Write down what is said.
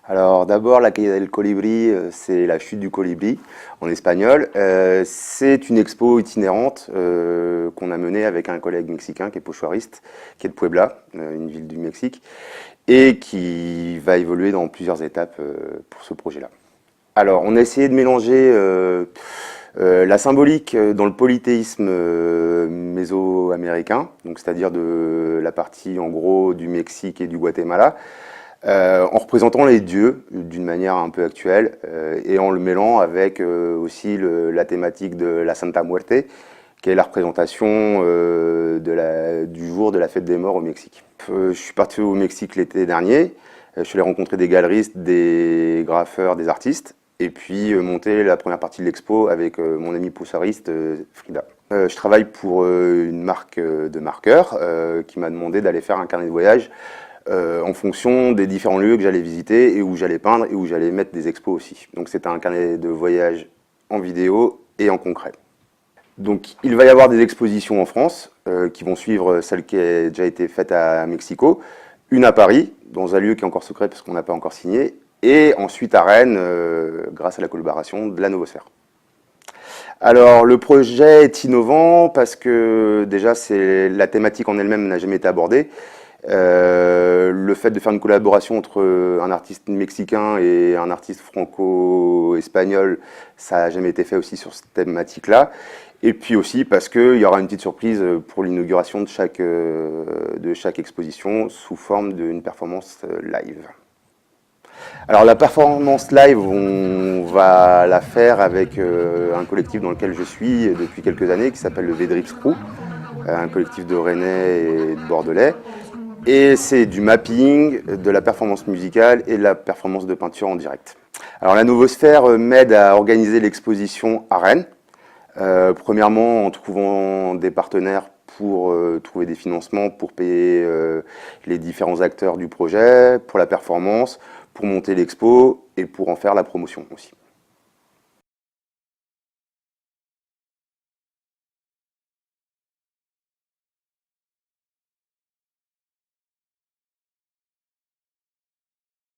Alors d'abord, la Caída del Colibrí, c'est la chute du colibri en espagnol. C'est une expo itinérante qu'on a menée avec un collègue mexicain qui est pochoiriste, qui est de Puebla, une ville du Mexique, et qui va évoluer dans plusieurs étapes pour ce projet-là. Alors, on a essayé de mélanger la symbolique dans le polythéisme mésoaméricain, donc c'est-à-dire de la partie en gros du Mexique et du Guatemala, en représentant les dieux d'une manière un peu actuelle et en le mêlant avec aussi la thématique de la Santa Muerte, qui est la représentation du jour de la fête des morts au Mexique. Je suis parti au Mexique l'été dernier, je suis allé rencontrer des galeristes, des graffeurs, des artistes, et puis monter la première partie de l'expo avec mon ami poussoiriste Frida. Je travaille pour une marque de marqueurs qui m'a demandé d'aller faire un carnet de voyage en fonction des différents lieux que j'allais visiter et où j'allais peindre et où j'allais mettre des expos aussi. Donc c'était un carnet de voyage en vidéo et en concret. Donc il va y avoir des expositions en France qui vont suivre celle qui a déjà été faite à Mexico, une à Paris, dans un lieu qui est encore secret parce qu'on n'a pas encore signé, et ensuite à Rennes grâce à la collaboration de la Novosphère. Alors le projet est innovant parce que déjà la thématique en elle-même n'a jamais été abordée. Le fait de faire une collaboration entre un artiste mexicain et un artiste franco-espagnol, ça n'a jamais été fait aussi sur cette thématique-là. Et puis aussi parce qu'il y aura une petite surprise pour l'inauguration de chaque exposition sous forme d'une performance live. Alors la performance live, on va la faire avec un collectif dans lequel je suis depuis quelques années qui s'appelle le V-Drips Crew, un collectif de Rennais et de Bordelais. Et c'est du mapping, de la performance musicale et de la performance de peinture en direct. Alors la Novosphère m'aide à organiser l'exposition à Rennes. Premièrement en trouvant des partenaires pour trouver des financements, pour payer les différents acteurs du projet, pour la performance, pour monter l'expo et pour en faire la promotion aussi.